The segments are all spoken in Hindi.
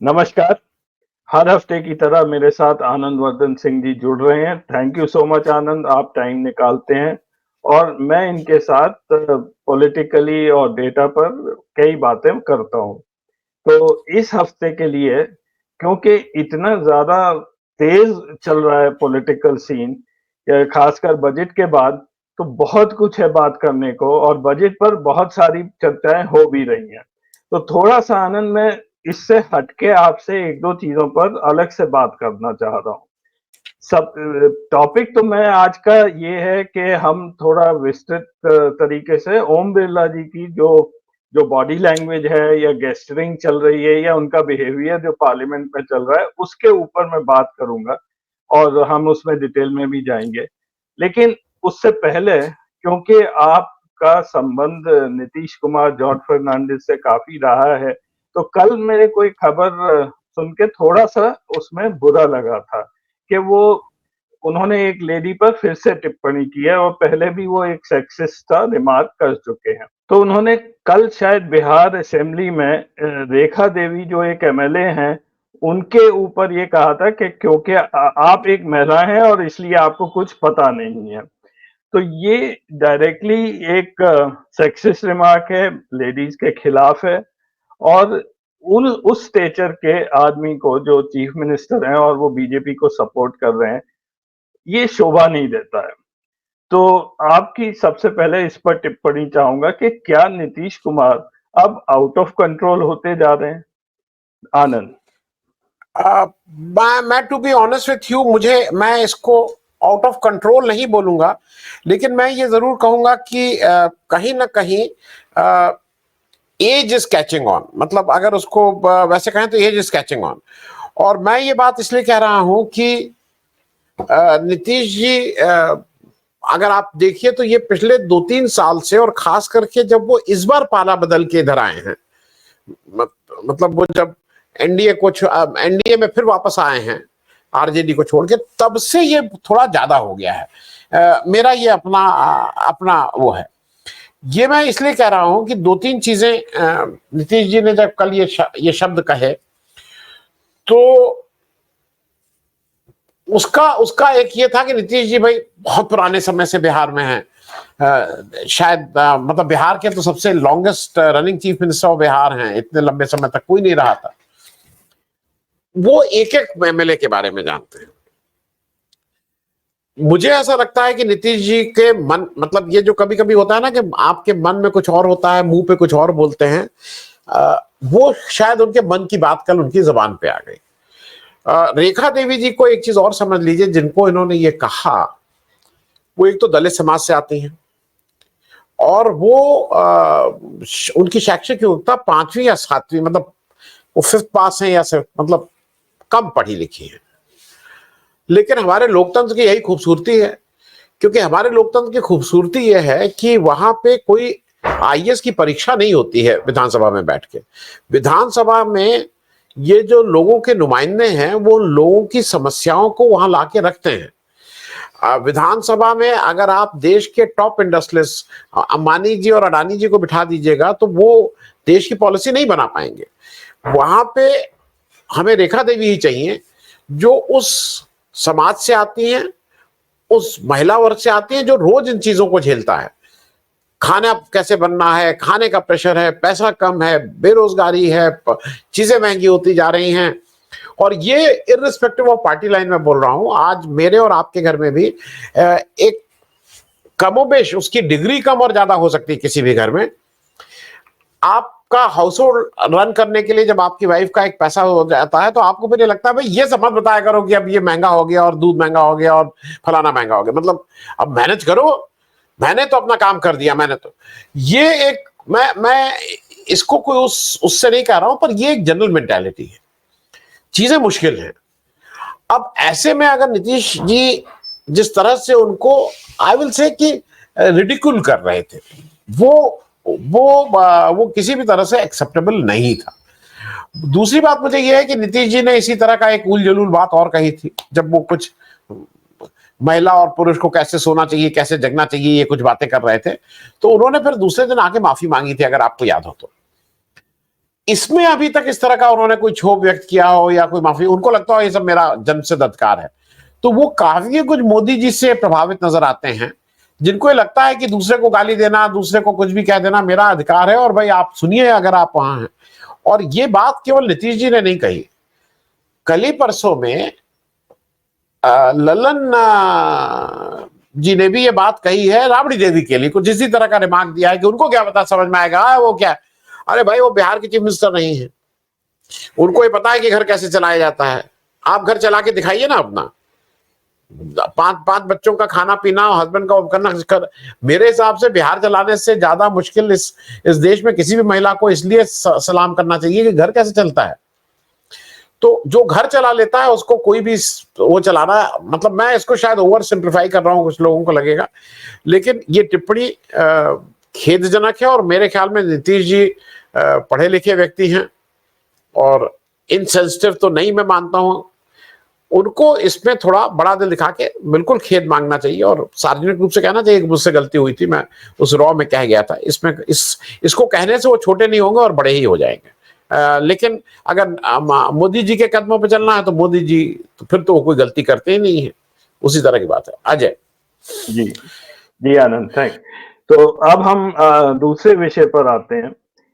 नमस्कार। हर हफ्ते की तरह मेरे साथ आनंद वर्धन सिंह जी जुड़ रहे हैं। थैंक यू सो मच आनंद, आप टाइम निकालते हैं और मैं इनके साथ पॉलिटिकली और डेटा पर कई बातें करता हूँ। तो इस हफ्ते के लिए क्योंकि इतना ज़्यादा तेज़ चल रहा है पॉलिटिकल सीन खासकर बजट के बाद, तो बहुत कुछ है बात करने को और बजट पर बहुत सारी चर्चाएँ हो भी रही हैं। तो थोड़ा-सा आनंद मैं इससे हटके आपसे 1-2 चीज़ों पर अलग से बात करना चाह रहा हूँ। सब टॉपिक तो मैं आज का ये है कि हम थोड़ा विस्तृत तरीके से ओम बिरला जी की जो जो बॉडी लैंग्वेज है या गेस्चरिंग चल रही है या उनका बिहेवियर जो पार्लियामेंट में चल रहा है, उसके ऊपर मैं बात करूँगा और हम उसमें डिटेल में भी जाएँगे। लेकिन उससे पहले क्योंकि आपका संबंध नीतीश कुमार, जॉर्ज फर्नांडिस से काफ़ी रहा है, तो कल मेरे को एक खबर सुन के थोड़ा-सा उसमें बुरा लगा था कि वो उन्होंने एक लेडी पर फिर से टिप्पणी की है और पहले भी वो एक सेक्सिस्ट सा रिमार्क कर चुके हैं। तो उन्होंने कल शायद बिहार असेंबली में रेखा देवी जो एक एमएलए हैं, उनके ऊपर ये कहा था कि क्योंकि आप एक महिला हैं और इसलिए आपको कुछ पता नहीं है। तो ये डायरेक्टली एक सेक्सिस्ट रिमार्क है, लेडीज़ के खिलाफ है और उन उस स्टेचर के आदमी को जो चीफ मिनिस्टर हैं और वो बीजेपी को सपोर्ट कर रहे हैं, ये शोभा नहीं देता है। तो आपकी सबसे पहले इस पर टिप्पणी चाहूँगा कि क्या नीतीश कुमार अब आउट ऑफ कंट्रोल होते जा रहे हैं? आनंद। मैं to be honest with you, मैं इसको आउट ऑफ कंट्रोल नहीं बोलूंगा, लेकिन मैं ये जरूर कहूंगा कि कहीं ना कहीं एज इज कैचिंग ऑन। मतलब अगर उसको वैसे कहें तो एज इज कैचिंग ऑन। और मैं ये बात इसलिए कह रहा हूं कि नीतीश जी, अगर आप देखिए तो ये पिछले 2-3 साल से, और खास करके जब वो इस बार पाला बदल के इधर आए हैं, मतलब वो जब एनडीए में फिर वापस आए हैं आरजेडी को छोड़ के, तब से ये थोड़ा ज्यादा हो गया है। मेरा ये अपना वो है। ये मैं इसलिए कह रहा हूं कि 2-3 चीजें नीतीश जी ने जब कल ये शब्द कहे, तो उसका एक ये था कि नीतीश जी भाई बहुत पुराने समय से बिहार में हैं। शायद मतलब बिहार के तो सबसे longest running chief minister of Bihar हैं, इतने लंबे समय तक कोई नहीं रहा था। वो एक एक एमएलए के बारे में जानते हैं। मुझे ऐसा लगता है कि नीतीश जी के मन, मतलब ये जो कभी कभी होता है ना कि आपके मन में कुछ और होता है, मुंह पे कुछ और बोलते हैं, वो शायद उनके मन की बात कल उनकी जबान पे आ गई। रेखा देवी जी को एक चीज और समझ लीजिए, जिनको इन्होंने ये कहा, वो एक तो दलित समाज से आती हैं और वो उनकी शैक्षिक योग्यता 5वीं या 7वीं, मतलब वो 5th पास है या सिर्फ मतलब कम पढ़ी लिखी है। लेकिन हमारे लोकतंत्र की यही खूबसूरती है, क्योंकि हमारे लोकतंत्र की खूबसूरती यह है कि वहां पे कोई आईएएस की परीक्षा नहीं होती है विधानसभा में बैठ के। विधानसभा में ये जो लोगों के नुमाइंदे हैं, वो लोगों की समस्याओं को वहां लाके रखते हैं। विधानसभा में अगर आप देश के टॉप इंडस्ट्रियलिस्ट अंबानी जी और अडानी जी को बिठा दीजिएगा, तो वो देश की पॉलिसी नहीं बना पाएंगे। वहां पे हमें रेखा देवी ही चाहिए, जो उस समाज से आती हैं, उस महिला वर्ग से आती हैं, जो रोज इन चीजों को झेलता है। खाना कैसे बनना है, खाने का प्रेशर है, पैसा कम है, बेरोजगारी है, चीजें महंगी होती जा रही हैं। और ये इर्रिस्पेक्टिव ऑफ पार्टी लाइन में बोल रहा हूं, आज मेरे और आपके घर में भी एक कमोबेश, उसकी डिग्री कम और ज्यादा हो सकती है किसी भी घर में। आपका हाउस होल्ड रन करने के लिए जब आपकी वाइफ का एक पैसा हो जाता है, तो आपको फिर ये लगता है भाई ये सब मत बताया करो कि अब ये महंगा हो गया और दूध महंगा हो गया और फलाना महंगा हो गया। मतलब अब मैनेज करो, मैंने तो अपना काम कर दिया। मैंने तो ये एक मैं इसको कोई उससे नहीं कह रहा हूं, पर ये एक जनरल मेंटालिटी है। चीजें मुश्किल हैं। अब ऐसे में अगर नीतीश जी जिस तरह से उनको आई विल से कि रिडिकुल कर रहे थे, वो किसी भी तरह से एक्सेप्टेबल नहीं था। दूसरी बात मुझे यह है कि नीतीश जी ने इसी तरह का एक उल जलूल बात और कही थी, जब वो कुछ महिला और पुरुष को कैसे सोना चाहिए, कैसे जगना चाहिए, ये कुछ बातें कर रहे थे, तो उन्होंने फिर दूसरे दिन आके माफी मांगी थी, अगर आपको याद हो तो। इसमें अभी तक इस तरह का उन्होंने कोई क्षोभ व्यक्त किया हो या कोई माफी, उनको लगता हो ये सब मेरा जन्मसिद्ध अधिकार है, तो वो काफी कुछ मोदी जी से प्रभावित नजर आते हैं, जिनको ये लगता है कि दूसरे को गाली देना, दूसरे को कुछ भी कह देना मेरा अधिकार है, और भाई आप सुनिए अगर आप वहां हैं। और ये बात केवल नीतीश जी ने नहीं कही, कल ही परसों में ललन जी ने भी ये बात कही है राबड़ी देवी के लिए, कुछ इसी तरह का रिमार्क दिया है कि उनको क्या पता समझ में आएगा वो क्या। अरे भाई वो बिहार के चीफ मिनिस्टर नहीं है, उनको ये पता है कि घर कैसे चलाया जाता है। आप घर चला के दिखाइए ना अपना, 5 बच्चों का खाना पीना, हस्बैंड का उपकरण। मेरे हिसाब से बिहार चलाने से ज्यादा मुश्किल इस देश में किसी भी महिला को इसलिए सलाम करना चाहिए कि घर कैसे चलता है। तो जो घर चला लेता है उसको कोई भी वो चलाना, मतलब मैं इसको शायद ओवर सिंप्लीफाई कर रहा हूं, कुछ लोगों को लगेगा, लेकिन ये टिप्पणी खेदजनक है। और मेरे ख्याल में नीतीश जी पढ़े लिखे व्यक्ति हैं और इनसेंसिटिव तो नहीं मैं मानता हूं। उनको इसमें थोड़ा बड़ा दिल दिखा के बिल्कुल खेद मांगना चाहिए और सार्वजनिक रूप से कहना चाहिए कि मुझसे गलती हुई थी, मैं उस रॉ में कह गया था। इसमें इसको कहने से वो छोटे नहीं होंगे और बड़े ही हो जाएंगे। लेकिन अगर मोदी जी के कदमों पे चलना है तो मोदी जी तो फिर तो वो कोई गलती करते ही नहीं है, उसी तरह की बात है। अजय जी जी आनंद, थैंक। तो अब हम दूसरे विषय पर आते हैं।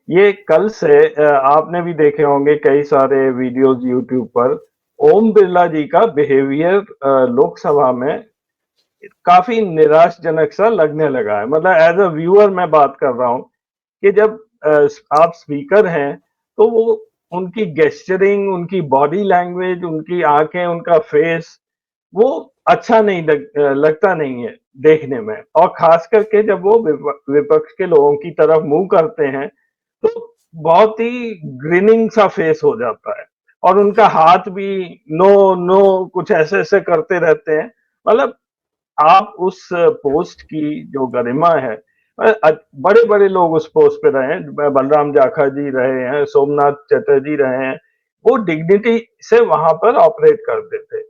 ये कल से आपने भी देखे होंगे कई सारे वीडियोस यूट्यूब पर, ओम बिरला जी का बिहेवियर लोकसभा में काफी निराशजनक सा लगने लगा है। मतलब एज अ व्यूअर मैं बात कर रहा हूँ कि जब आप स्पीकर हैं तो वो उनकी गेस्चरिंग, उनकी बॉडी लैंग्वेज, उनकी आंखें, उनका फेस, वो अच्छा नहीं लगता नहीं है देखने में। और खास करके जब वो विपक्ष के लोगों की तरफ मुंह करते हैं तो बहुत ही ग्रिनिंग सा फेस हो जाता है। और उनका हाथ भी नो नो कुछ ऐसे ऐसे करते रहते हैं। मतलब आप उस पोस्ट की जो गरिमा है, बड़े बड़े लोग उस पोस्ट पे रहे हैं, बलराम जाखड़ जी रहे हैं, सोमनाथ चटर्जी रहे हैं, वो डिग्निटी से वहां पर ऑपरेट करते थे।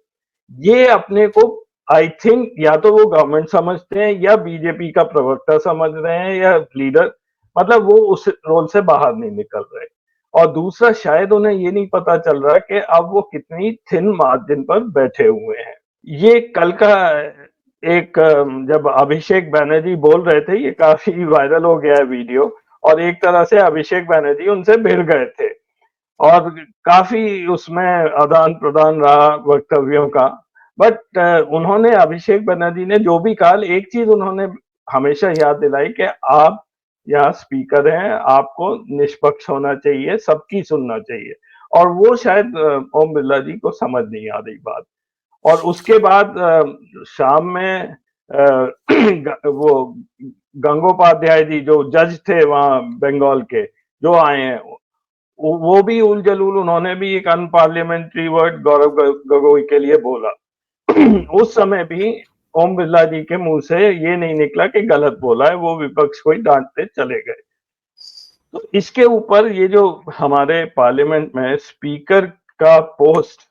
ये अपने को आई थिंक या तो वो गवर्नमेंट समझते हैं या बीजेपी का प्रवक्ता समझ रहे हैं या लीडर, मतलब वो उस रोल से बाहर नहीं निकल रहे। और दूसरा शायद उन्हें ये नहीं पता चल रहा कि अब वो कितनी थिन मार्जिन पर बैठे हुए हैं। ये कल का एक जब अभिषेक बैनर्जी बोल रहे थे, ये काफी वायरल हो गया है वीडियो, और एक तरह से अभिषेक बैनर्जी उनसे भिड़ गए थे और काफी उसमें आदान प्रदान रहा वक्तव्यों का। बट उन्होंने, अभिषेक बनर्जी ने जो भी कहा, एक चीज उन्होंने हमेशा याद दिलाई कि आप यहाँ स्पीकर हैं, आपको निष्पक्ष होना चाहिए, सबकी सुनना चाहिए। और वो शायद ओम बिरला जी को समझ नहीं आ रही बात। और उसके बाद शाम में वो गंगोपाध्याय जी जो जज थे वहां बंगाल के, जो आए हैं, वो भी उल जलूल, उन्होंने भी एक अनपार्लियामेंट्री वर्ड गौरव गोगोई के लिए बोला। उस समय भी ओम बिरला जी के मुंह से ये नहीं निकला कि गलत बोला है, वो विपक्ष को ही डांटते चले गए। तो इसके ऊपर ये जो हमारे पार्लियामेंट में स्पीकर का पोस्ट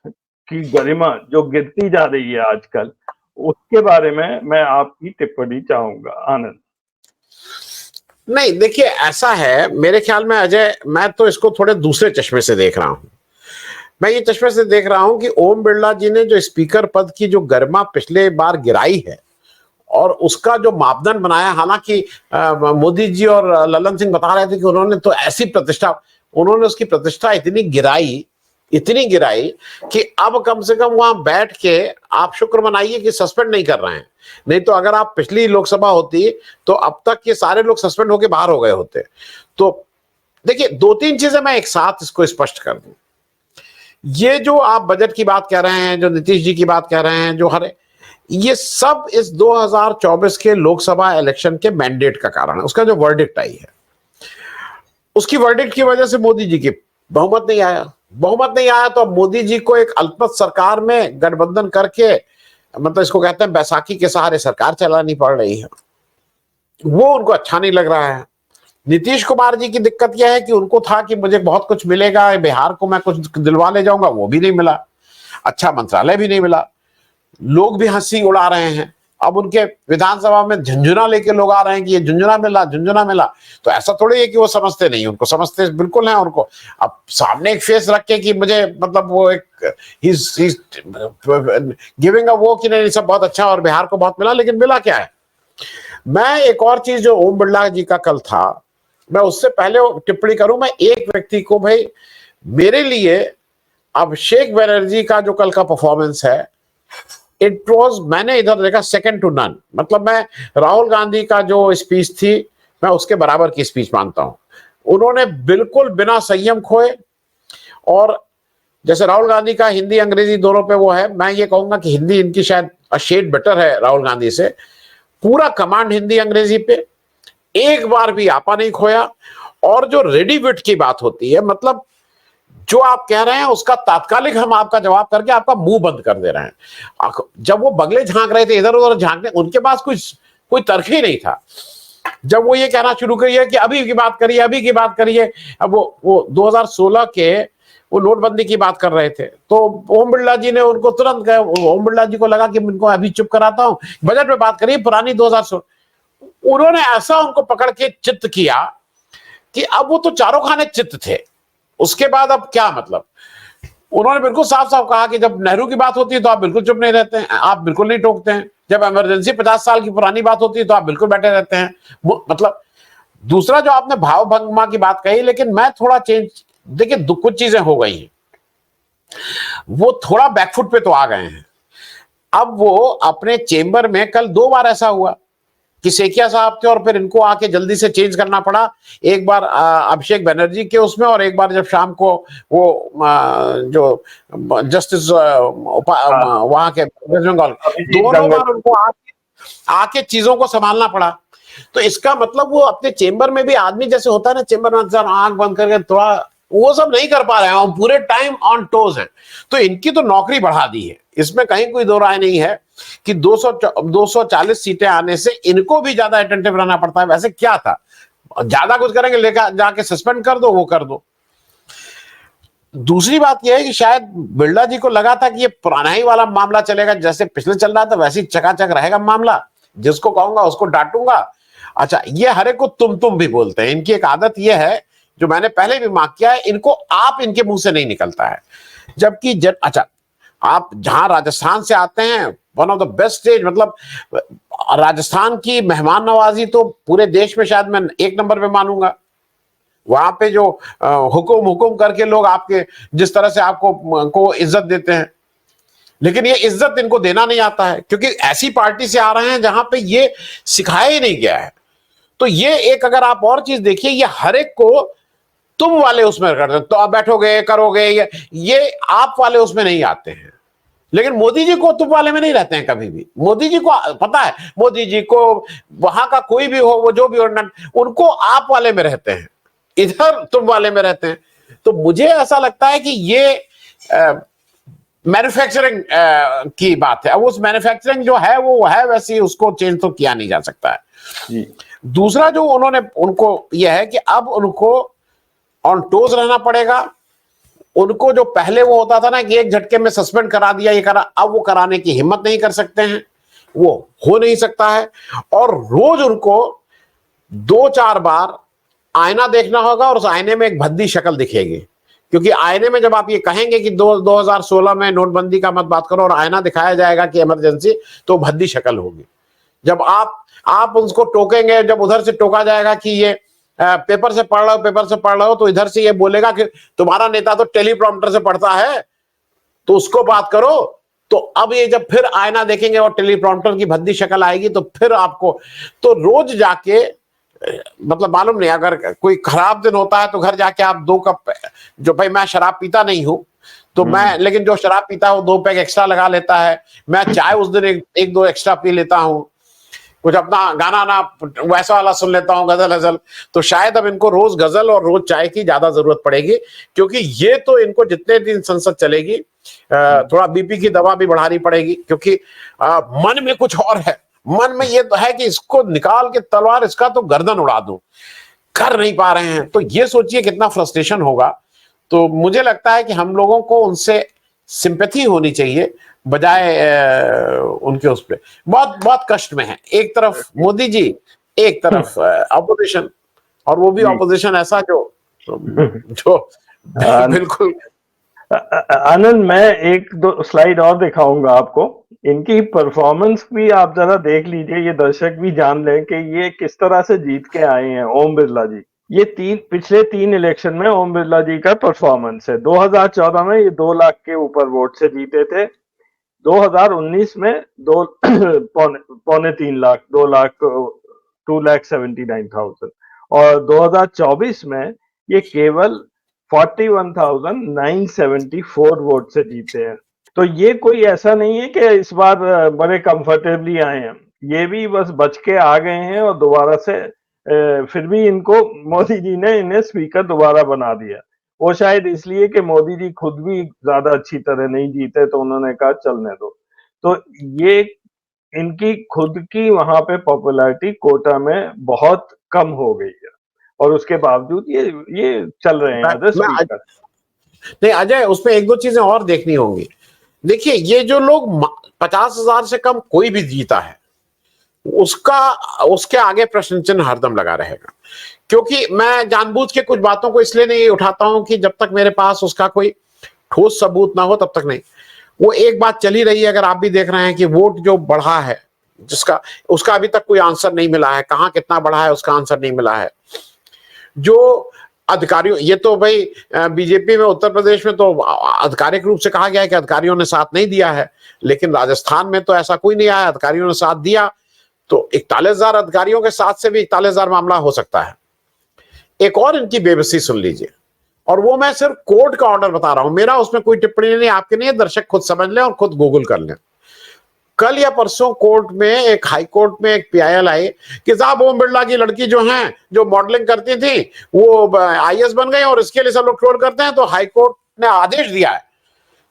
की गरिमा जो गिरती जा रही है आजकल, उसके बारे में मैं आपकी टिप्पणी चाहूंगा आनंद। नहीं, देखिए ऐसा है मेरे ख्याल में अजय, मैं तो इसको थोड़े दूसरे चश्मे से देख रहा हूं। मैं ये चश्मे से देख रहा हूं कि ओम बिरला जी ने जो स्पीकर पद की जो गरिमा पिछले बार गिराई है और उसका जो मापदंड बनाया, हालांकि मोदी जी और ललन सिंह बता रहे थे कि उन्होंने तो ऐसी प्रतिष्ठा, उन्होंने उसकी प्रतिष्ठा इतनी गिराई कि अब कम से कम वहां बैठ के आप शुक्र मनाइए कि सस्पेंड नहीं कर रहे हैं। नहीं तो अगर आप पिछली लोकसभा होती तो अब तक ये सारे लोग सस्पेंड होकर बाहर हो गए होते। तो देखिए 2-3 चीजें मैं एक साथ इसको स्पष्ट कर दूं। ये जो आप बजट की बात कह रहे हैं, जो नीतीश जी की बात कह रहे हैं, जो हरे, ये सब इस 2024 के लोकसभा इलेक्शन के मैंडेट का कारण है। उसका जो वर्डिक्ट आई है, उसकी वर्डिक्ट की वजह से मोदी जी की बहुमत नहीं आया। तो अब मोदी जी को एक अल्पमत सरकार में गठबंधन करके, मतलब इसको कहते हैं बैसाखी के सहारे सरकार चलानी पड़ रही है, वो उनको अच्छा नहीं लग रहा है। नीतीश कुमार जी की दिक्कत यह है कि उनको था कि मुझे बहुत कुछ मिलेगा, बिहार को मैं कुछ दिलवा ले जाऊंगा, वो भी नहीं मिला। अच्छा मंत्रालय भी नहीं मिला, लोग भी हंसी उड़ा रहे हैं अब उनके विधानसभा में झुंझुना लेके लोग आ रहे हैं कि ये झुंझुना मिला, झुंझुना मिला। तो ऐसा थोड़ी है कि वो समझते नहीं, उनको समझते बिल्कुल है उनको। अब सामने एक फेस रख के कि मुझे मतलब वो एक गिविंग अ वो कि नहीं सब बहुत अच्छा और बिहार को बहुत मिला, लेकिन मिला क्या है। मैं एक और चीज जो ओम बिरला जी का कल था, मैं उससे पहले टिप्पणी करूं, मैं एक व्यक्ति को, भाई मेरे लिए अभिषेक बनर्जी का जो कल का परफॉर्मेंस है, इट वॉज, मैंने इधर देखा सेकंड टू नन। मतलब मैं राहुल गांधी का जो स्पीच थी, मैं उसके बराबर की स्पीच मानता हूं। उन्होंने बिल्कुल बिना संयम खोए, और जैसे राहुल गांधी का हिंदी अंग्रेजी दोनों पे वो है, मैं ये कहूंगा कि हिंदी इनकी शायद शेड बेटर है राहुल गांधी से। पूरा कमांड हिंदी अंग्रेजी पे, एक बार भी आपा नहीं खोया। और जो रेडी विट की बात होती है, मतलब जो आप कह रहे हैं उसका तात्कालिक हम आपका जवाब करके आपका मुंह बंद कर दे रहे हैं। जब वो बगले झांक रहे थे, इधर उधर झांकने, उनके पास कोई तर्क ही नहीं था। जब वो ये कहना शुरू करिए कि अभी की बात करिए, अभी की बात करिए, अब वो 2016 के वो नोटबंदी की बात कर रहे थे, तो ओम बिरला जी ने उनको तुरंत कहा, ओम बिरला जी को लगा कि इनको अभी चुप कराता हूं, बजट में बात करिए पुरानी 2016। उन्होंने ऐसा उनको पकड़ के चित्त किया कि अब वो तो चारों खाने चित्त थे। उसके बाद अब क्या मतलब, उन्होंने बिल्कुल साफ साफ कहा कि जब नेहरू की बात होती है तो आप बिल्कुल चुप नहीं रहते हैं, आप बिल्कुल नहीं टोकते हैं। जब इमरजेंसी 50 साल की पुरानी बात होती है तो आप बिल्कुल बैठे रहते हैं। मतलब दूसरा जो आपने भाव भंगमा की बात कही, लेकिन मैं थोड़ा चेंज, देखिए कुछ चीजें हो गई हैं, वो थोड़ा बैकफुट पे तो आ गए हैं। अब वो अपने चेंबर में, कल 2 बार ऐसा हुआ कि सेकिया साहब थे और फिर इनको आके जल्दी से चेंज करना पड़ा। एक बार अभिषेक बनर्जी के उसमें, और एक बार जब शाम को वो जो जस्टिस वहां के वेस्ट बंगाल, दोनों बार उनको आके चीजों को संभालना पड़ा। तो इसका मतलब वो अपने चेंबर में भी, आदमी जैसे होता है ना चेंबर में आंख बंद करके थोड़ा, वो सब नहीं कर पा रहे हैं, पूरे टाइम ऑन टोज है। तो इनकी तो नौकरी बढ़ा दी है, इसमें कहीं कोई दो राय नहीं है कि 240 सीटें आने से इनको भी ज्यादा अटेंटिव रहना पड़ता है। वैसे क्या था, ज्यादा कुछ करेंगे, लेकर जाके सस्पेंड कर दो, वो कर दो। दूसरी बात यह है कि शायद बिरला जी को लगा था कि ये पुराना ही वाला मामला चलेगा, जैसे पिछले चल रहा था वैसे ही चकाचक रहेगा मामला, जिसको कहूंगा उसको डांटूंगा। अच्छा, ये हर एक को तुम भी बोलते हैं, इनकी एक आदत यह है जो मैंने पहले भी मार्क किया है, इनको आप इनके मुंह से नहीं निकलता है। जबकि अच्छा, आप जहां राजस्थान से आते हैं, one of the best state, मतलब राजस्थान की मेहमान नवाजी तो पूरे देश में शायद मैं 1 नंबर पे मानूंगा। वहां पे जो हुकुम करके लोग आपके जिस तरह से आपको को इज्जत देते हैं, लेकिन ये इज्जत इनको देना नहीं आता है, क्योंकि ऐसी पार्टी से आ रहे हैं जहां पे ये सिखाया ही नहीं गया है। तो ये एक, अगर आप और चीज देखिए, ये हर एक को तुम वाले उसमें करते हैं, तो आप बैठोगे करोगे, ये आप वाले उसमें नहीं आते हैं। लेकिन मोदी जी को तुम वाले में नहीं रहते हैं कभी भी। मोदी जी को पता है, मोदी जी को वहां का कोई भी हो, वो जो भी हो, उनको आप वाले में रहते हैं, इधर तुम वाले में रहते हैं। तो मुझे ऐसा लगता है कि ये मैन्युफैक्चरिंग की बात है। अब उस मैन्युफैक्चरिंग जो है वो है वैसी, उसको चेंज तो किया नहीं जा सकता है। दूसरा जो उन्होंने, उनको यह है कि अब उनको ऑन टोज रहना पड़ेगा। उनको जो पहले वो होता था ना कि एक झटके में सस्पेंड करा दिया, ये करा, अब वो कराने की हिम्मत नहीं कर सकते हैं, वो हो नहीं सकता है। और रोज उनको 2-4 बार आईना देखना होगा, और उस आईने में एक भद्दी शक्ल दिखेगी। क्योंकि आईने में जब आप ये कहेंगे कि 2016 में नोटबंदी का मत बात करो, और आईना दिखाया जाएगा कि इमरजेंसी, तो भद्दी शक्ल होगी। जब आप उसको टोकेंगे, जब उधर से टोका जाएगा कि ये पेपर से पढ़ रहे हो, तो इधर से ये बोलेगा कि तुम्हारा नेता तो टेलीप्रॉम्प्टर से पढ़ता है, तो उसको बात करो। तो अब ये जब फिर आईना देखेंगे और टेलीप्रॉम्प्टर की भद्दी शक्ल आएगी, तो फिर आपको, तो रोज जाके, मतलब मालूम नहीं, अगर कोई खराब दिन होता है तो घर जाके आप 2 कप, जो भाई मैं शराब पीता नहीं हूं तो मैं, लेकिन जो शराब पीता है वो 2 पैक एक्स्ट्रा लगा लेता है। मैं चाय उस दिन 1-2 एक्स्ट्रा पी लेता हूं, कुछ अपना गाना ना वैसा वाला सुन लेता हूं, गजल। तो शायद अब इनको रोज गजल और रोज चाय की ज्यादा जरूरत पड़ेगी, क्योंकि ये तो इनको जितने दिन संसद चलेगी, थोड़ा बीपी की दवा भी बढ़ानी पड़ेगी, क्योंकि मन में कुछ और है। मन में ये तो है कि इसको निकाल के तलवार, इसका तो गर्दन उड़ा दूं, कर नहीं पा रहे हैं। तो ये सोचिए कितना फ्रस्ट्रेशन होगा। तो मुझे लगता है कि हम लोगों को उनसे सिंपैथी होनी चाहिए, बजाय उनके उस पे। बहुत बहुत कष्ट में है, एक तरफ मोदी जी, एक तरफ ऑपोजिशन, और वो भी जी। ऑपोजिशन ऐसा जो जो बिल्कुल। आनंद, मैं एक दो स्लाइड और दिखाऊंगा आपको। इनकी परफॉर्मेंस भी आप जरा देख लीजिए, ये दर्शक भी जान लें कि ये किस तरह से जीत के आए हैं ओम बिरला जी। ये पिछले 3 इलेक्शन में ओम बिरला जी का परफॉर्मेंस है। 2014 में ये 2 लाख के ऊपर वोट से जीते थे। 2019 में दो पौने 3 लाख, 2 लाख 2,79,000, और 2024 में ये केवल 41,974 वोट से जीते हैं। तो ये कोई ऐसा नहीं है कि इस बार बड़े कंफर्टेबली आए हैं। ये भी बस बच के आ गए हैं, और दोबारा से फिर भी इनको मोदी जी ने इन्हें स्पीकर दोबारा बना दिया। वो शायद इसलिए कि मोदी जी खुद भी ज्यादा अच्छी तरह नहीं जीते, तो उन्होंने कहा चलने दो। तो ये इनकी खुद की वहां पे पॉपुलैरिटी कोटा में बहुत कम हो गई है, और उसके बावजूद ये चल रहे हैं एज ए मैं स्पीकर। नहीं अजय, उसमें एक दो चीजें और देखनी होंगी। देखिए, ये जो लोग 50,000 से कम कोई भी जीता है, उसका उसके आगे प्रश्न चिन्ह हरदम लगा रहेगा। क्योंकि मैं जानबूझ के कुछ बातों को इसलिए नहीं उठाता हूं कि जब तक मेरे पास उसका कोई ठोस सबूत ना हो तब तक नहीं। वो एक बात चली रही है, अगर आप भी देख रहे हैं कि वोट जो बढ़ा है, जिसका उसका अभी तक कोई आंसर नहीं मिला है, कहां कितना बढ़ा है उसका आंसर नहीं मिला है। जो अधिकारियों, ये तो भाई बीजेपी में उत्तर प्रदेश में तो आधिकारिक रूप से कहा गया है कि अधिकारियों ने साथ नहीं दिया है, लेकिन राजस्थान में तो ऐसा कोई नहीं आया, अधिकारियों ने साथ दिया। तो 41,000 अधिकारियों के साथ से भी 41,000 मामला हो सकता है। एक और इनकी बेबसी सुन लीजिए, और वो मैं सिर्फ कोर्ट का ऑर्डर बता रहा हूं, मेरा उसमें कोई टिप्पणी नहीं, आपके नहीं है, दर्शक खुद समझ लें और खुद गूगल कर लें। कल या परसों कोर्ट में, एक हाई कोर्ट में एक पीआईएल आई कि साहब ओम बिरला की लड़की जो हैं, जो मॉडलिंग करती थी, वो आईएएस बन गई और इसके लिए सब लोग ट्रोल करते हैं। तो हाई कोर्ट ने आदेश दिया है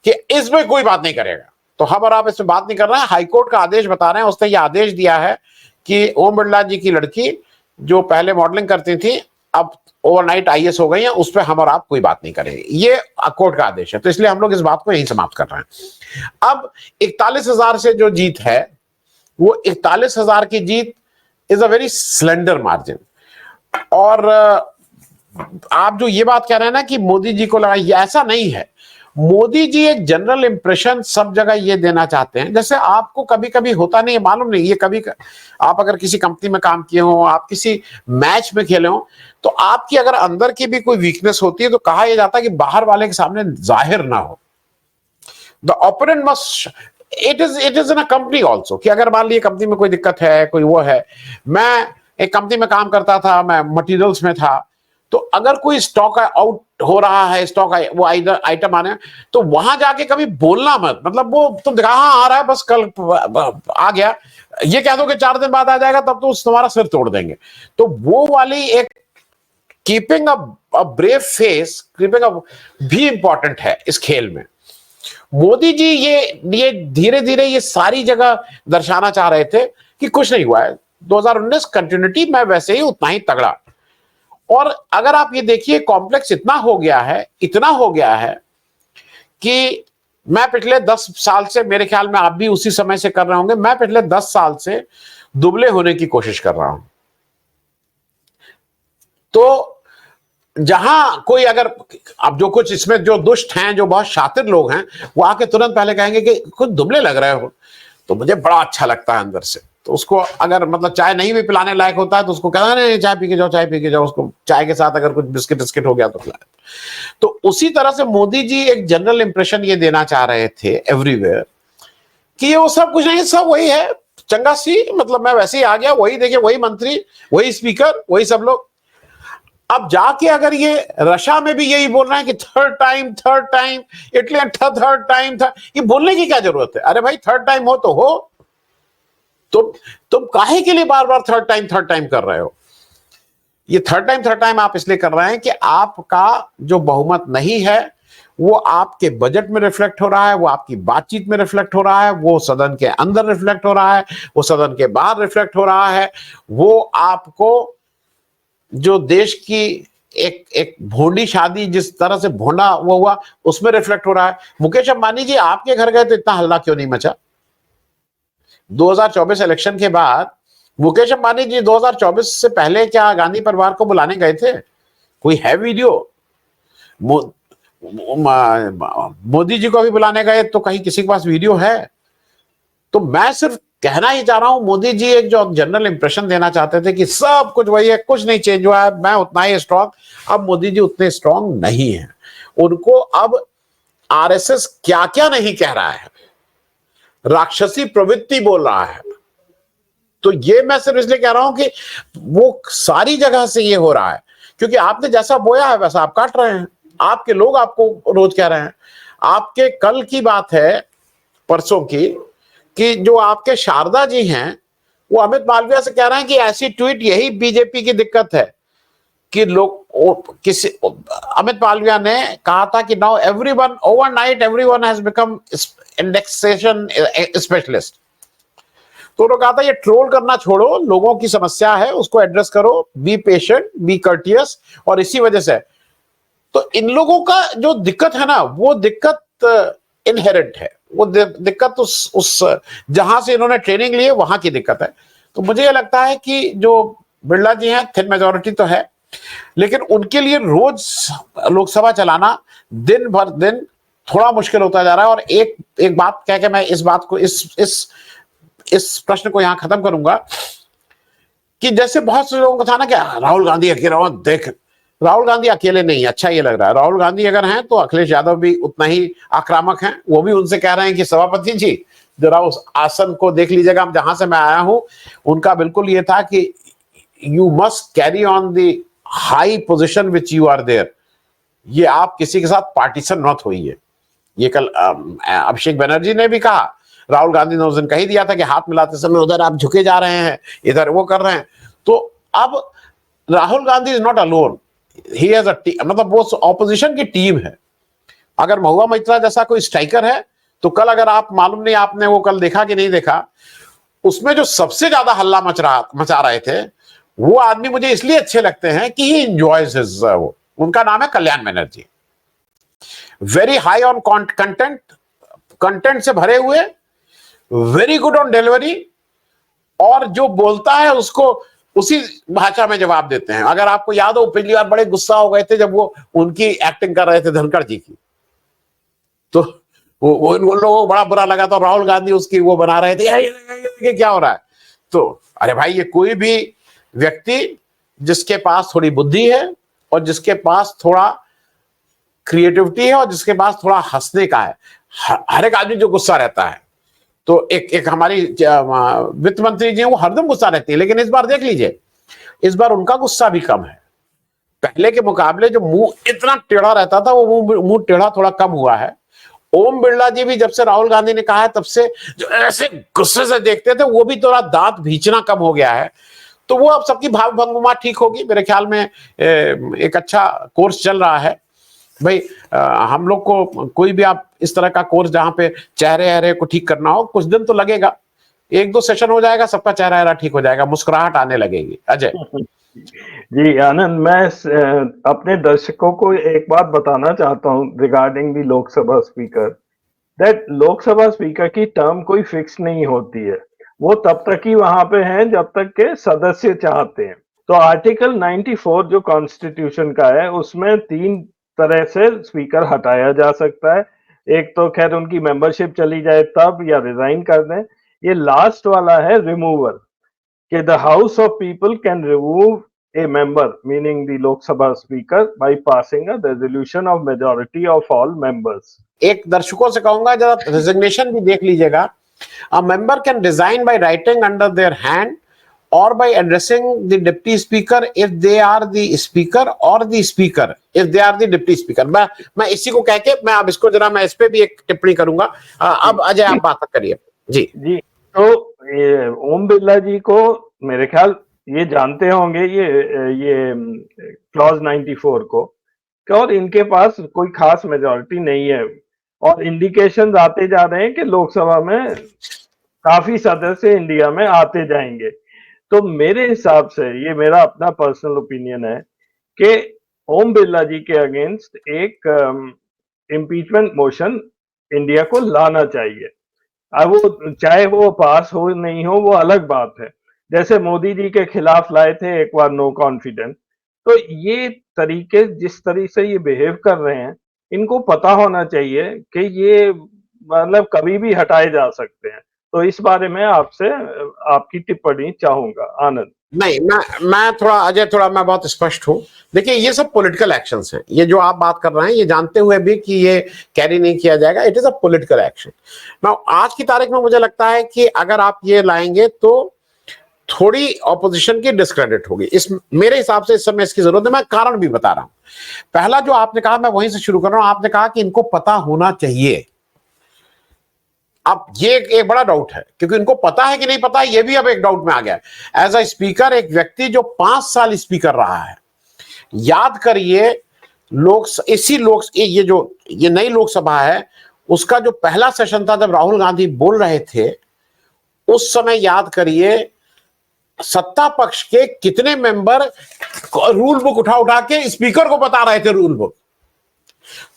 कि इसमें कोई बात नहीं करेगा। तो हम और आप इसमें बात नहीं कर रहे हैं, हाई कोर्ट का आदेश बता रहे हैं। उसने ये आदेश दिया है कि ओम बिरला जी की लड़की जो पहले मॉडलिंग करती थी, अब ओवरनाइट आईएएस हो गई है, उस पर हम और आप कोई बात नहीं करेंगे। ये कोर्ट का आदेश है, तो इसलिए हम लोग इस बात को यहीं समाप्त कर रहे हैं। अब 41,000 से जो जीत है, वो 41,000 की जीत is a very slender margin. और आप जो ये बात कह रहे हैं ना कि मोदी जी को लगा, ये ऐसा नहीं है। मोदी जी एक जनरल इंप्रेशन सब जगह ये देना चाहते हैं, जैसे आपको कभी कभी होता नहीं है, मालूम नहीं, ये कभी आप अगर किसी कंपनी में काम किए हो, आप किसी मैच में खेले हो, तो आपकी अगर अंदर की भी कोई वीकनेस होती है तो कहा यह जाता है कि बाहर वाले के सामने जाहिर ना हो। The opponent must, it is in a company also, कि अगर मान लीजिए कंपनी में कोई दिक्कत है, कोई वो है। मैं एक कंपनी में काम करता था, मैं मटेरियल्स में था, तो अगर कोई स्टॉक आउट हो रहा है, स्टॉक वो आइटम आने, तो वहां जाके कभी बोलना मत, मतलब वो तुम दिखा हाँ आ रहा है, बस कल आ गया, ये कह दो कि 4 दिन बाद आ जाएगा, तब तो तुम्हारा सिर तोड़ देंगे। तो वो वाली एक keeping a brave face, keeping a भी इंपॉर्टेंट है इस खेल में। मोदी जी ये धीरे धीरे ये सारी जगह दर्शाना चाह रहे थे कि कुछ नहीं हुआ है, 2019 कंटिन्यूटी में वैसे ही उतना ही तगड़ा। और अगर आप ये देखिए, कॉम्प्लेक्स इतना हो गया है, इतना हो गया है कि मैं पिछले 10 साल से, मेरे ख्याल में आप भी उसी समय से कर रहे होंगे, मैं पिछले 10 साल से दुबले होने की कोशिश कर रहा हूं। तो जहां कोई अगर, अब जो कुछ इसमें जो दुष्ट हैं, जो बहुत शातिर लोग हैं, वो आके तुरंत पहले कहेंगे कि कुछ दुबले लग रहे हो, तो मुझे बड़ा अच्छा लगता है अंदर से। तो उसको अगर मतलब चाय नहीं भी पिलाने लायक होता है तो उसको कहना नहीं, चाय पी के जाओ, चाय पी के जाओ, उसको चाय के साथ अगर कुछ बिस्किट बिस्किट हो गया तो खिलाए। तो उसी तरह से मोदी जी एक जनरल इंप्रेशन ये देना चाह रहे थे एवरीवेयर कि ये वो सब कुछ नहीं, सब वही है, चंगा सी, मतलब मैं वैसे ही आ गया, वही देखिए, वही मंत्री, वही स्पीकर, वही सब लोग। अब जाके अगर ये रशिया में भी यही बोल रहे हैं कि third time, Italy third time था, ये बोलने की क्या जरूरत है? अरे भाई, थर्ड टाइम हो तो हो, तुम काहे के लिए बार बार थर्ड टाइम कर रहे हो? ये थर्ड टाइम आप इसलिए कर रहे हैं कि आपका जो बहुमत नहीं है वो आपके बजट में रिफ्लेक्ट हो रहा है, वो आपकी बातचीत में रिफ्लेक्ट हो रहा है, वो सदन के अंदर रिफ्लेक्ट हो रहा है, वो सदन के बाहर रिफ्लेक्ट हो रहा है, वो आपको जो देश की एक एक भोंडी शादी जिस तरह से भोंडा वो हुआ, उसमें रिफ्लेक्ट हो रहा है। मुकेश अंबानी जी आपके घर गए तो इतना हल्ला क्यों नहीं मचा? 2024 इलेक्शन के बाद मुकेश अंबानी जी 2024 से पहले क्या गांधी परिवार को बुलाने गए थे? कोई है वीडियो? मोदी जी को भी बुलाने गए तो कहीं किसी के पास वीडियो है? तो मैं सिर्फ कहना ही चाह रहा हूं, मोदी जी एक जो जनरल इंप्रेशन देना चाहते थे कि सब कुछ वही है, कुछ नहीं चेंज हुआ है, मैं उतना ही स्ट्रांग। अब मोदी जी उतने स्ट्रांग नहीं है। उनको अब आरएसएस क्या क्या नहीं कह रहा है, राक्षसी प्रवृत्ति बोल रहा है। तो ये मैं सिर्फ इसलिए कह रहा हूं कि वो सारी जगह से ये हो रहा है, क्योंकि आपने जैसा बोया है वैसा आप काट रहे हैं। आपके लोग आपको रोज कह रहे हैं। आपके कल की बात है, परसों की, कि जो आपके शारदा जी हैं वो अमित मालविया से कह रहे हैं कि ऐसी ट्वीट, यही बीजेपी की दिक्कत है कि लोग किसी, अमित मालविया ने कहा था कि now everyone overnight everyone has become indexation specialist. तो उन्होंने कहा था ये ट्रोल करना छोड़ो, लोगों की समस्या है उसको एड्रेस करो, बी पेशेंट, बी कर्टियस। और इसी वजह से तो इन लोगों का जो दिक्कत है ना, वो दिक्कत इनहेरेंट है, वो दिक्कत उस जहां से इन्होंने ट्रेनिंग ली है वहां की दिक्कत है। तो मुझे ये लगता है कि जो बिरला जी हैं, थिन मेजोरिटी तो है, लेकिन उनके लिए रोज लोकसभा चलाना दिन भर दिन थोड़ा मुश्किल होता जा रहा है। और एक बात कह के मैं इस बात को इस प्रश्न को यहां खत्म करूंगा कि जैसे बहुत से लोगों का था ना कि राहुल गांधी अकेला, देख राहुल गांधी अकेले नहीं, अच्छा ये लग रहा है। राहुल गांधी अगर हैं तो अखिलेश यादव भी उतना ही आक्रामक हैं। वो भी उनसे कह रहे हैं कि सभापति जी जरा उस आसन को देख लीजिएगा। जहां से मैं आया हूं उनका बिल्कुल ये था कि you must carry on the high position which you are there, ये आप किसी के साथ पार्टीशन मत होइए। ये कल अभिषेक बनर्जी ने भी कहा, राहुल गांधी ने उस दिन कह ही दिया था कि हाथ मिलाते समय उधर आप झुके जा रहे हैं, इधर वो कर रहे हैं। तो अब Rahul Gandhi is not alone, he has a team, मतलब वो ऑपोजिशन की टीम है। अगर महुआ मैत्रा जैसा कोई स्ट्राइकर है तो कल अगर आप, मालूम नहीं आपने वो कल देखा कि नहीं देखा, उसमें जो सबसे ज्यादा हल्ला मचा रहे थे वो आदमी मुझे इसलिए अच्छे लगते हैं कि ही एंजॉयज हिज, उनका नाम है Kalyan Banerjee. Very high on content से भरे हुए, वेरी गुड ऑन डिलीवरी, और जो बोलता है उसको उसी भाषा में जवाब देते हैं। अगर आपको याद हो पिछली बार बड़े गुस्सा हो गए थे जब वो उनकी एक्टिंग कर रहे थे धनखड़ जी की, तो वो उन लोगों को बड़ा बुरा लगा था। राहुल गांधी उसकी वो बना रहे थे, ये क्या हो रहा है। तो अरे भाई, ये कोई भी व्यक्ति जिसके पास थोड़ी बुद्धि है और जिसके पास थोड़ा क्रिएटिविटी है और जिसके पास थोड़ा हंसने का है, हर एक आदमी जो गुस्सा रहता है, तो एक हमारी वित्त मंत्री जी वो हरदम गुस्सा रहती है, लेकिन इस बार देख लीजिए, इस बार उनका गुस्सा भी कम है। पहले के मुकाबले जो मुंह इतना टेढ़ा रहता था वो मुंह टेढ़ा थोड़ा कम हुआ है। ओम बिरला जी भी जब से राहुल गांधी ने कहा है तब से जो ऐसे गुस्से से देखते थे वो भी थोड़ा दांत भींचना कम हो गया है। तो वो अब सबकी भाव भंगुमा ठीक होगी मेरे ख्याल में। एक अच्छा कोर्स चल रहा है भाई। हम लोग को कोई भी आप इस तरह का कोर्स जहां पे चेहरे को ठीक करना हो, कुछ दिन तो लगेगा, 1-2 सेशन हो जाएगा, सबका चेहरा ठीक हो जाएगा, मुस्कुराहट आने लगेगी। अजय जी आनंद, मैं अपने दर्शकों को एक बात बताना चाहता हूं regarding the Lok Sabha speaker, that Lok Sabha speaker की टर्म कोई फिक्स नहीं होती है। वो तब तक ही वहां पे हैं जब तक के सदस्य चाहते हैं। तो आर्टिकल 94 जो कॉन्स्टिट्यूशन का है उसमें 3 तरह से स्पीकर हटाया जा सकता है। एक तो खैर उनकी मेंबरशिप चली जाए तब, या रिजाइन कर दें। ये लास्ट वाला है रिमूवल, कि the House of People can remove a member, meaning the Lok Sabha Speaker, by passing a resolution of majority of all members. एक दर्शकों से कहूंगा जरा रेजिग्नेशन भी देख लीजिएगा। A member can resign by writing under their hand or by addressing the deputy speaker if they are the speaker, or the speaker if they are the deputy speaker। मैं इसी को कह के मैं अब इसको जरा मैं इस पे भी एक टिप्पणी करूंगा। अब अजय आप बात करिए। जी जी, तो ये ओम बिरला जी को मेरे ख्याल ये जानते होंगे ये क्लॉज 94 को, और इनके पास कोई खास मेजॉरिटी नहीं है, और इंडिकेशंस आते जा रहे हैं कि लोकसभा में काफी सदस्य इंडिया में आते जाएंगे। तो मेरे हिसाब से, ये मेरा अपना पर्सनल ओपिनियन है कि ओम बिरला जी के अगेंस्ट एक इम्पीचमेंट मोशन इंडिया को लाना चाहिए। अब वो चाहे वो पास हो नहीं हो वो अलग बात है। जैसे मोदी जी के खिलाफ लाए थे एक बार नो कॉन्फिडेंस। तो ये तरीके जिस तरीके से ये बिहेव कर रहे हैं, इनको पता होना चाहिए कि ये मतलब कभी भी हटाए जा सकते हैं। तो इस बारे में आपसे आपकी टिप्पणी चाहूँगा। आनंद। नहीं, मैं थोड़ा अजय, थोड़ा मैं बहुत स्पष्ट हूं। देखिए, ये सब पॉलिटिकल एक्शंस हैं। ये जो आप बात कर रहे हैं, ये जानते हुए भी कि ये कैरी नहीं किया जाएगा, it is a political action. Now आज की तारीख में मुझे लगता है कि अगर आप ये लाएंगे तो थोड़ी ऑपोजिशन की डिस्क्रेडिट होगी। इस मेरे हिसाब से इस समय इसकी जरूरत है। मैं कारण भी बता रहा हूं। पहला जो आपने कहा, मैं वहीं से शुरू कर रहा हूं। आपने कहा कि इनको पता होना चाहिए। अब ये एक बड़ा डाउट है, क्योंकि इनको पता है कि नहीं पता, ये भी अब एक डाउट में आ गया। एज अ स्पीकर, एक व्यक्ति जो 5 साल स्पीकर रहा है, याद करिए, ये नई लोकसभा है, उसका जो पहला सेशन था जब राहुल गांधी बोल रहे थे, उस समय याद करिए सत्ता पक्ष के कितने मेंबर रूल बुक उठा उठा के स्पीकर को बता रहे थे रूल बुक।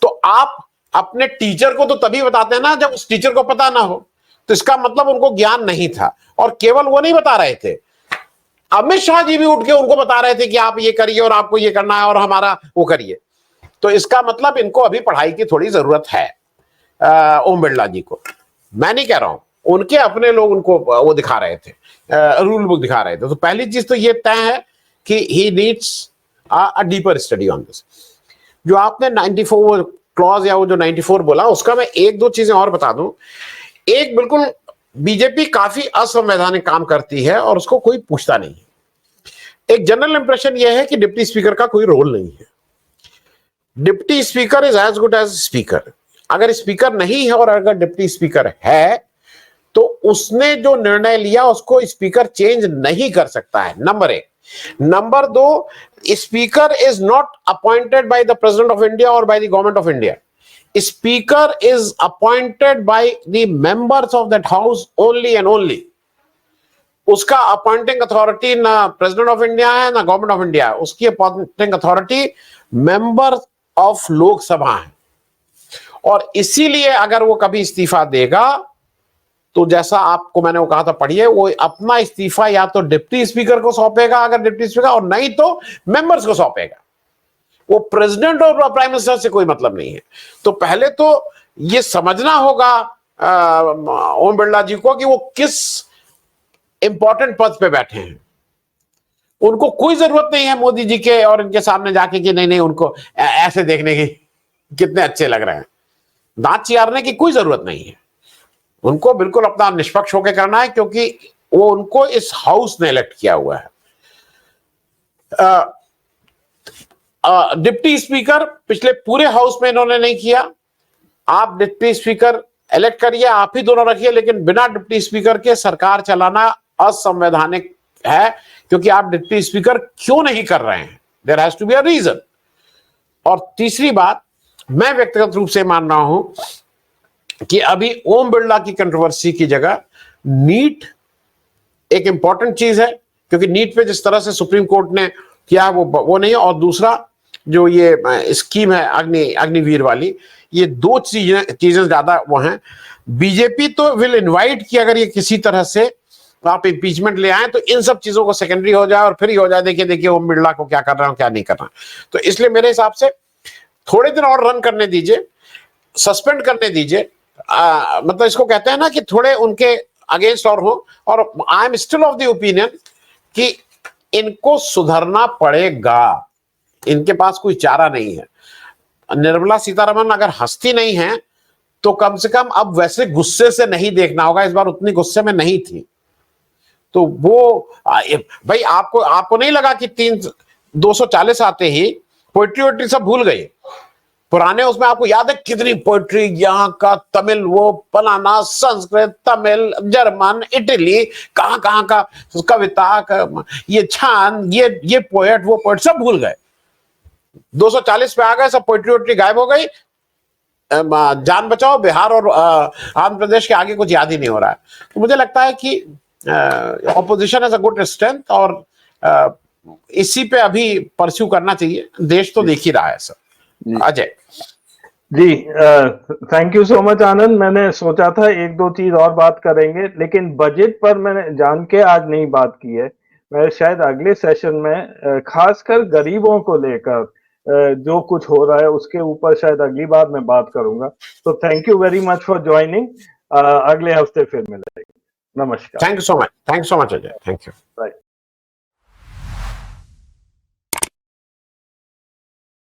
तो आप अपने टीचर को तो तभी बताते हैं ना जब उस टीचर को पता ना हो। तो इसका मतलब उनको ज्ञान नहीं था। और केवल वो नहीं बता रहे थे, अमित शाह जी भी उठ के उनको बता रहे थे कि आप ये करिए और आपको ये करना है और हमारा वो करिए। तो इसका मतलब इनको अभी पढ़ाई की थोड़ी जरूरत है। ओम बिरला जी को मैं नहीं कह रहा हूं, उनके अपने लोग उनको वो दिखा रहे थे, रूल बुक दिखा रहे थे। तो पहली चीज तो ये तय है कि he needs a deeper study on this. जो आपने 94 क्लॉज या वो जो 94 बोला, उसका मैं एक दो चीजें और बता दूं। एक, बिल्कुल बीजेपी काफी असंवैधानिक काम करती है और उसको कोई पूछता नहीं है। एक जनरल इंप्रेशन यह है कि डिप्टी स्पीकर का कोई रोल नहीं है। Deputy speaker is as good as speaker. अगर स्पीकर नहीं है और अगर डिप्टी स्पीकर है तो उसने जो निर्णय लिया उसको स्पीकर चेंज नहीं कर सकता है, नंबर एक। नंबर दो, speaker is not appointed by the president of India और by the government of India. Speaker is appointed by the members of that house only and only. उसका अपॉइंटिंग अथॉरिटी ना प्रेसिडेंट ऑफ इंडिया है ना गवर्नमेंट ऑफ इंडिया है। उसकी appointing authority member of Lok Sabha है। और इसीलिए अगर वो कभी इस्तीफा देगा तो जैसा आपको मैंने वो कहा था, पढ़िए, वो अपना इस्तीफा या तो डिप्टी स्पीकर को सौंपेगा अगर डिप्टी स्पीकर, और नहीं तो मेंबर्स को सौंपेगा। वो प्रेसिडेंट और प्राइम मिनिस्टर से कोई मतलब नहीं है। तो पहले तो ये समझना होगा ओम बिरला जी को कि वो किस इंपॉर्टेंट पद पे बैठे हैं। उनको कोई जरूरत नहीं है मोदी जी के और इनके सामने जाके कि नहीं नहीं उनको ऐसे देखने की कितने अच्छे लग रहे हैं। दांत चियारने की कोई जरूरत नहीं है। उनको बिल्कुल अपना निष्पक्ष होकर करना है, क्योंकि वो उनको इस हाउस ने इलेक्ट किया हुआ है। डिप्टी स्पीकर पिछले पूरे हाउस में इन्होंने नहीं किया। आप डिप्टी स्पीकर इलेक्ट करिए, आप ही दोनों रखिए, लेकिन बिना डिप्टी स्पीकर के सरकार चलाना असंवैधानिक है। क्योंकि आप डिप्टी स्पीकर क्यों नहीं कर रहे हैं, there has to be a reason. और तीसरी बात, मैं व्यक्तिगत रूप से मान रहा हूं कि अभी ओम बिरला की कंट्रोवर्सी की जगह नीट एक इंपॉर्टेंट चीज है, क्योंकि नीट पे जिस तरह से सुप्रीम कोर्ट ने किया वो नहीं है। और दूसरा जो ये स्कीम है अग्निवीर वाली, ये दो चीजें ज्यादा वो हैं। बीजेपी तो विल इनवाइट कि अगर ये किसी तरह से आप इंपीचमेंट ले आए तो इन सब चीजों को सेकेंडरी हो जाए और फिर ही हो जाए, देखिए देखिए ओम बिरला को क्या कर रहा है क्या नहीं कर रहा। तो इसलिए मेरे हिसाब से थोड़े दिन और रन करने दीजिए, सस्पेंड करने दीजिए। मतलब इसको कहते हैं ना कि थोड़े उनके अगेंस्ट और हो। और I am still of the opinion कि इनको सुधरना पड़ेगा। इनके पास कोई चारा नहीं है। निर्मला सीतारमण अगर हंसती नहीं है तो कम से कम अब वैसे गुस्से से नहीं देखना होगा। इस बार उतनी गुस्से में नहीं थी। तो वो भाई आपको नहीं लगा कि 240 आते ही पोइट्री वोट्री सब भूल गए? पुराने उसमें आपको याद है कितनी पोइट्री, यहाँ का तमिल, वो फलाना, संस्कृत, तमिल, जर्मन, इटली, कहां का कविता, ये छान, ये पोएट, वो पोएट सब भूल गए। 240 पे आ गए, सब पोइट्री वोट्री गायब हो गई। जान बचाओ, बिहार और आंध्र प्रदेश के आगे कुछ याद ही नहीं हो रहा है। तो मुझे लगता है कि opposition has a good strength और इसी पे अभी परस्यू करना चाहिए, देश तो देख ही रहा है sir. Ajay ji, thank you so much Anand. मैंने सोचा था एक दो चीज और बात करेंगे, लेकिन बजट पर मैंने जान के आज नहीं बात की है। मैं शायद अगले सेशन में खासकर गरीबों को लेकर जो कुछ हो रहा है उसके ऊपर शायद अगली बार मैं बात करूंगा। तो thank you very much for joining. अगले हफ्ते फिर मिलेंगे। नमस्कार। Thank you so much Ajay, thank you. Right.